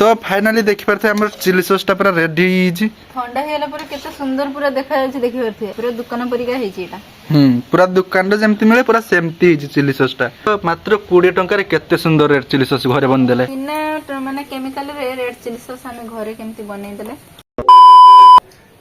तो फाइनली देखि परथे हमर चिली सॉस टा पूरा रेडी हिजी ठंडा हेला पर केते सुंदर पूरा देखा जाय देखि परथे पूरा दुकान परिका हेची एटा पूरा दुकान रे जेमति मिले पूरा सेमति हिजी चिली सॉस टा तो मात्र 20 टंका रे केते सुंदर रेड चिली सॉस घरे बन देले बिना माने केमिकल रे रेड चिली सॉस हमें घरे केमति बनै देले।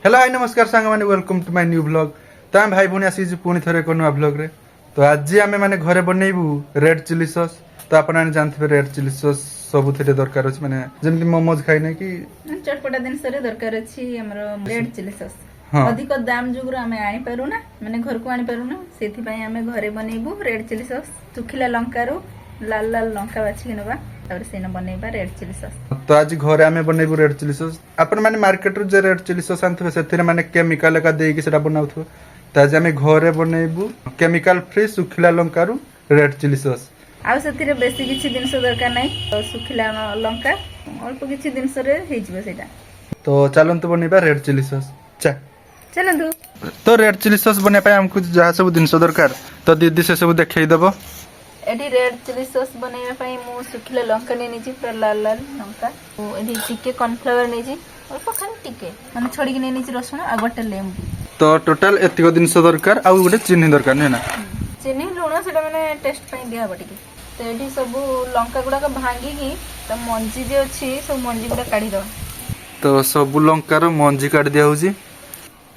हेलो हाय नमस्कार सांग माने welcome to my new blog. तो हम भाई भूनी आसी पुणी थरे को नुआ ब्लॉग रे तो आज आमे माने घरे बनेइबू रेड चिली सॉस। तो आपण आने जानथिबे रेड चिली सॉस सब थेरे दरकार अछि माने जेमति मोमोज खाइ नै कि चटपटा दिन सरे दरकार अछि हमरो रेड चिली सॉस। हाँ। अधिक दाम जुगर हमें आनी पारू ना माने घर को आनी पारू ना सेथि पई हमें घरे बनेइबू रेड चिली सॉस। सुखिला लंका रो लाल लाल लंका बाछि नबा और सेना बनेइबा रेड चिली सॉस। तो आज घरे आमे बनेइबू रेड चिली सॉस। आपण माने मार्केट रो जे रेड चिली सॉस आनथिबे सेथिरे माने केमिकल का देई कि सेटा बनाउथबो। तो आज आमे घरे बनेइबू केमिकल फ्री सुखिला लंका रो रेड चिली सॉस। आउ सेथिरे बेसी किछि दिन से दरकार नै सुखिला लंका अल्प किछि दिन सरे हेइ जिवो सेटा। तो चलंतु बनेइबा रेड चिली सॉस चलंतु। तो रेड चिली सॉस बने पाए हमको जहाँ सब जिन दरकार तो दीदी से सब देखई देबो। एडी रेड चिली सॉस बनेଇବା ପାଇଁ ମୁଁ सुखिला लंका ନେଇଛି ପୁରା ଲାଲ ଲାଲ ଲଙ୍କା ଏଠି ଟିକେ कॉर्नफ्लावर ନେଇଛି ଅଳ୍ପ ଖାଲି ଟିକେ ମାନେ ଛଡିକି ନେଇଛି ରସୁଣ ଆଉ ଗୋଟେ ଲେମ୍ବୁ। तो टोटल एतिको दिन दरकार आ गोटे चिनी दरकार नै ना चिनी लुण सेटा माने टेस्ट ପାଇଁ दिया हबो टिके। तो एठी सब लंका गुडा का भांगी की तो मंजी जे अछि सब मंजी गुडा काढी दो। तो सब लंका रो मंजी काट दिया होजी।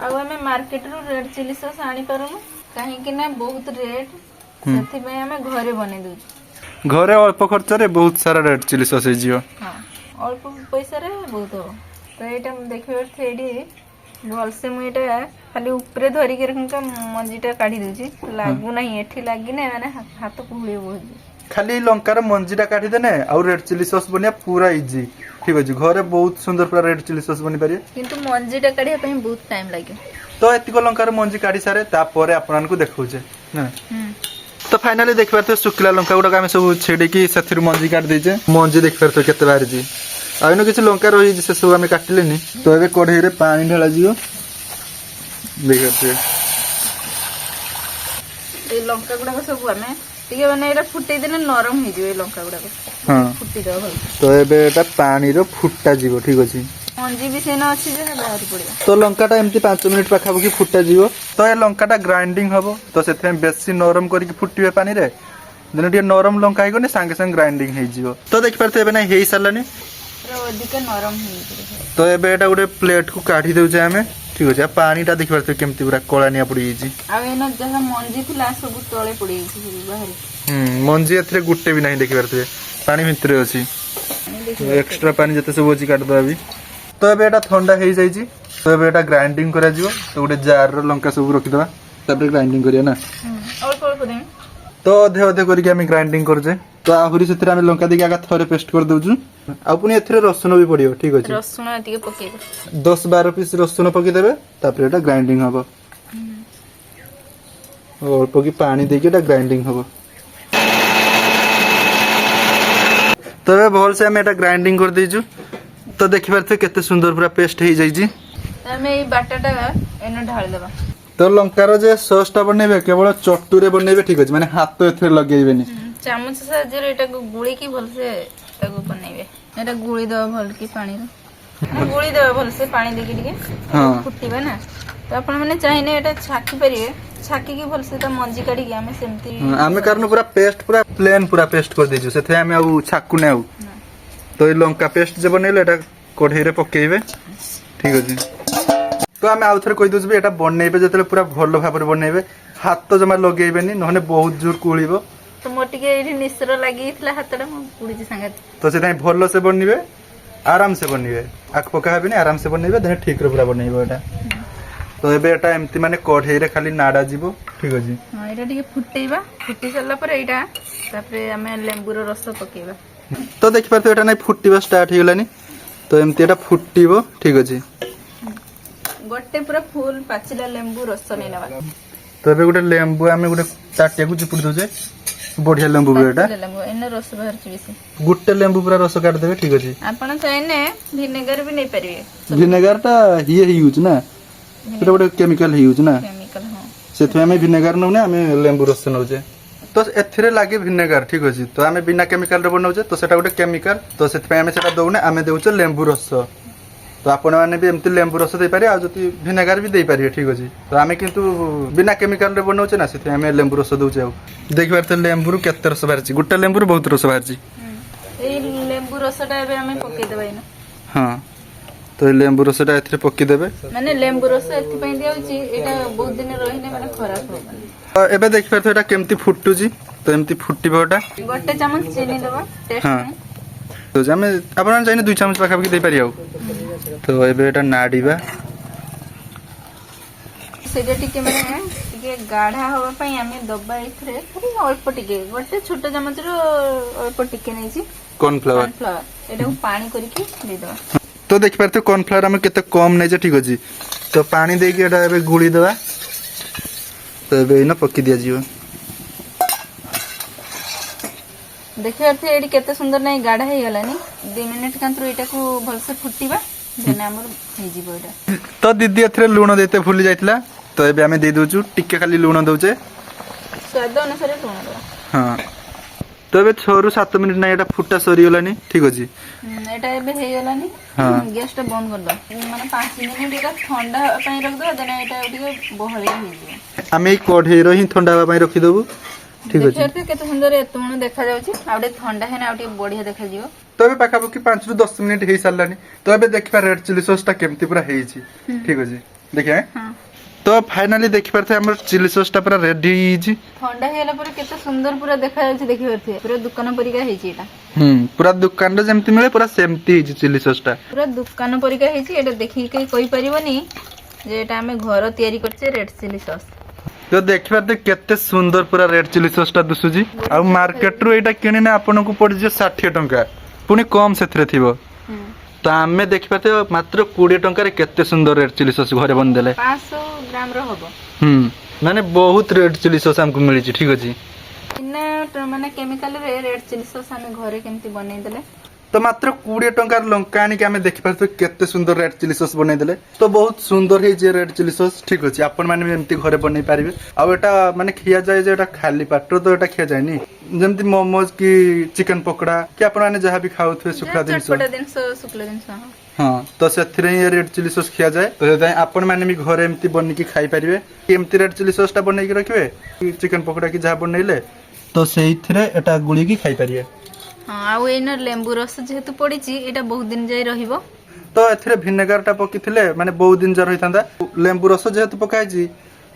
आ हमें मार्केट रो रेड चिली सॉस आनी परनु काहे कि ना बहुत रेट सेथि में हमें घरे बने दउ घरे अल्प खर्च रे बहुत सारा रेड चिली सॉस हे जियो। हां अल्प पैसा रे बहुत हो। तो एटा देखियो थेडी भल से मु एटा खाली ऊपर धरि के रखन मंजीटा काढी देछि लागु नाही एठी लागी नै माने हाथ कुहुळे बहुत खाली लंका रो मंजीटा काटी देने और रेड चिली सॉस बनिया पूरा इजी ठीक अछि। घरे बहुत सुंदर पूरा रेड चिली सॉस बनि पारे किंतु मंजीटा काढिया पई बहुत टाइम लागे। तो एतिको लंका रो मंजी काटी सारे तापर आपन को देखौ जे ना। तो फाइनली देख पारते सुखिला लंका गुडा आम सब छेड़ी की से मंजी काट देचे मंजी देख पारते केते बाहर जी आइनो किछि लंका रही से सब आम काटिलेनी। तो एबे कढ़ई रे पानी ढाला जियो देख पारते ए लंका गुडा को सब आमे टिके माने एटा फुटै देने नरम हे जिवे लंका गुडा को। हां फुटि दो भल। तो एबे एटा पानी रो फुट्टा जिवो ठीक अछि। मंजी भी सेना अछि जे बाहर पड़िया। तो लंकाटा एमती 5 मिनिट पाखा की फुट्टा जिवो। तो ए लंकाटा ग्राइंडिंग हबो तो सेथे बेसी नरम करिक फुटिबे पानी रे देन टिके नरम लंका आइगने संगे संग ग्राइंडिंग हे जिवो। तो देख पारते एबे नै हेई सालानी पूरा अधिक नरम हे। तो एबे एटा गुडे प्लेट को काढी देउ जे हमें ठीक अछि। पानी टा देख पारते केमती पूरा कोलानिया पड़ी जी आ एना जहा मंजी थिला सब तळे पड़ी छी बाहर। मंजी एथरे गुट्टे भी नहीं देख पारते पानी भितरे अछि। एक्स्ट्रा पानी जते सब अछि काट दो अभी। तो एबे एटा ठंडा हे जाई छी। तो एबे एटा ग्राइंडिंग करा जिवो। तो गुडे जार रो लंका सब रखि दबा तबे ग्राइंडिंग करिया ना। अल्प अल्प दे तो अधे अधे करके हम ग्राइंडिंग कर जे। तो आहुरी सेथरे हम लंका देके आगा थरे पेस्ट कर दउजु आ पुनी एथरे रसुन भी पड़ियो ठीक अछि। रसुन एतिके पकेबो 10-12 पीस रसुन पके देबे तापर एटा ग्राइंडिंग हबो और पकी पानी देके एटा ग्राइंडिंग हबो। तो ए भल से हम एटा ग्राइंडिंग कर देजु। तो देखि पारते केते सुंदर पूरा पेस्ट हे जाई जी। हमें ई बाटाटा एने ढाल देबा। तो लंकार जे सॉस टा बनेबे केवल चट्टू रे बनेबे ठीक अछि माने हाथ तो एथरे लगेइबेनी चामच से जे एटा को गुळी की भल से ताको बनेबे एटा गुळी दो भल की पानी रे गुळी दो भल से पानी देके टिके हां फुटीबे ना। तो अपन माने चाहिने एटा छाकी परिबे छाकी की भल से त मंजी काडी के हमें सेमती हमें कारण पूरा पेस्ट पूरा प्लेन पूरा पेस्ट कर देजु सेथे हमें अब छाकू नै आउ। तो ए लंका पेस्ट जे बनेले एटा कढ़ई रे पकेइबे ठीक अछि। तो हमें आउ थरे कहि दोजबे एटा बनेइबे जतले पूरा भलो भाबरे बनेइबे हाथ तो जमा लगेइबेनी नहने बहुत जोर कुळीबो। तो मोटिके एठी निसर लागिथला हातडा म पुडीची संगत। तो सेताई भलो से बनिबे आराम से बनिबे आख पका हेबेनी आराम से बनिबे देन ठीक रे पूरा बनेइबो एटा। तो एबे एटा एम्ति माने कढ़ई रे खाली नाडा जिवो ठीक अछि। हां एटा टिके फुटेइबा फुटी सरला पर एटा तापरे हमें लेंबू रो रस पकेइबा। तो देखि पारते एटा नै फुटीबा स्टार्ट हेलानी। तो एम्ति एटा फुटीबो ठीक अछि। गोटे पूरा फुल पाचिला लेंबू रस नै नबा। तो एबे गुटे लेंबू आमे गुटे ताटिया को चिपुड दोजे बढ़िया लेंबू बेटा लेंबू एने रस बाहर चिबिसी गुटे लेंबू पूरा रस काट देबे ठीक अछि। आपण चाइने विनेगर भी नै परिबे विनेगर ता ये यूज ना सेटा गुटे केमिकल यूज ना केमिकल हां सेथि हमें विनेगर नउने हमें लेंबू रस नउजे। तो एथिरे लागे विनेगार ठीक अछि तो आमे बिना केमिकल रे बनाउछे तो सेटा गोटे केमिकल तो सेत आमे सेटा दउने आमे देउछे लेंबू रस तो आपण माने भी एमती लेंबू रस दे पारे आ जति विनेगार भी दे पारे ठीक अछि तो आमे किंतु बिना केमिकल रे बनाउछे ना सेते आमे लेंबू रस दउछे आ देखिबार त लेंबू केते रस बारछि गुटे लेंबू बहुत रस बारछि ए लेंबू रसटा एबे हमें पके देबै ना हां तो लेंबू रसटा एथिरे पक्की देबे माने लेंबू रस एथि पई दियाउची एटा बहुत दिन रहिने माने खराब हो एबे देखिबार त एटा केमती फुटुजी तो एमती फुटिबो एटा गोटे चम्मच चीनी देबा टेस्ट हाँ। में तो जामे आपण चाहिए 2 चम्मच पाखा दे पारि आउ तो एबे एटा नाडीबा सेटा टिके माने टिके गाढ़ा होबा पई हमें दबा इथरे खाली अल्प टिके गोटे छोटा चम्मच रो अल्प टिके नै छी कॉर्नफ्लावर कॉर्नफ्लावर एटा पानी करके दे दो तो देखि पारते कॉर्नफ्लावर हम केते कम नै जे ठीक अछि तो पानी दे के एटा एबे गुली देबा तो एबे इना पक्की दिया जीव देखि अर्थ एडी केते सुंदर नै गाढ़ा हे गलानी 2 मिनिट कांतरो एटा को भलसे फुटीबा देना हमर हे जीवो एटा तो दीदी एथरे लूण देते भूली जाइतला तो एबे हमें दे दोछु टिके खाली लूण दोचे स्वाद अनुसार लूण दो हां तो एबे 6 रु 7 मिनिट नै एटा फुटा सरी गलानी ठीक अछि एटा एबे हे गलानी हाँ। गैस टा बंद कर दो माने 5 मिनिट एटा ठंडा पई रख दो देना एटा टिके बहळे हे जीवो हमें कढ़े रही ठंडा हवा पई रखि देबु ठीक अछि देखिए केते सुंदर एतुण देखा जाउची आउटे ठंडा है ना आउटे बढ़िया देखा जियो तो एबे पाखा पकी 5 रु 10 मिनिट हे सारलानी तो एबे देखिबा रेड चिली सॉस ता केमती पूरा हेइची ठीक अछि देखिए हां तो फाइनली देखि परथे हमर चिली सॉस ता पूरा रेडी हिची ठंडा हेला पर केते सुंदर पूरा देखा जाउची देखि परथे पूरा दुकान परिका हेची एटा पूरा दुकान रे जेमती मिले पूरा सेमती हिची चिली सॉस ता पूरा दुकान परिका हेची एटा देखि के कोइ परिबनी जे एटा हमें घर तयारी करछे रेड चिली सॉस तो देखि परथे केते सुंदर पूरा रेड चिली सॉस ता दुसुजी आ मार्केट रो एटा किने आपन को पड़ जे 60 टंका पुनी कम सेथरे थिबो तो आमे देखि परथे मात्र 20 टंका रे केते सुंदर रेड चिली सॉस घरे बन देले 500 ग्राम रो हबो माने बहुत रेड चिली सॉस हमको मिली छी ठीक अछि इना माने केमिकल रे रेड चिली सॉस हमें घरे केमती बनै देले तो मात्र 20 टंकार लंका आनी के हमें देखि परथे केते सुंदर रेड चिली सॉस बनै देले तो बहुत सुंदर हे जे रेड चिली सॉस ठीक अछि आपण माने भी एमती घरे बनै पारिबे आ एटा माने खिया जाय जे एटा खाली पाटर तो एटा खिया जाय नी जेमती मोमोज की चिकन पकोड़ा कि आपण माने जहा भी खाउथे सुखला दिन चटपटा दिन शुक्ला दिन हां तो सेथरे ये रेड चिली सॉस खिया जाय तो जाय आपण माने भी घरे एमती बनि की खाई पारिबे एमती रेड चिली सॉस ता बनै की रखिबे चिकन पकोड़ा की जहा बनैले तो सेइथरे एटा गुली की खाई पारिबे हां आ एनर लेंबू रस जेहेतु पड़ीची एटा बहुत दिन जाय रहिबो तो एथरे विनेगार टा पकिथिले माने बहुत दिन जा रहितांदा लेंबू रस जेहेतु पकाइची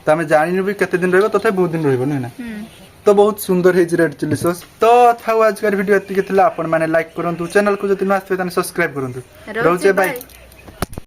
त हमें जानिनु भी केते दिन रहबो तथे बहुत दिन रहबो ना तो बहुत सुंदर है रेड चिली सॉस तो था आज का वीडियो एति के थिला आपण माने लाइक करंतु चैनल को जति न आस्ते तने सब्सक्राइब करंतु रहउचे बाय।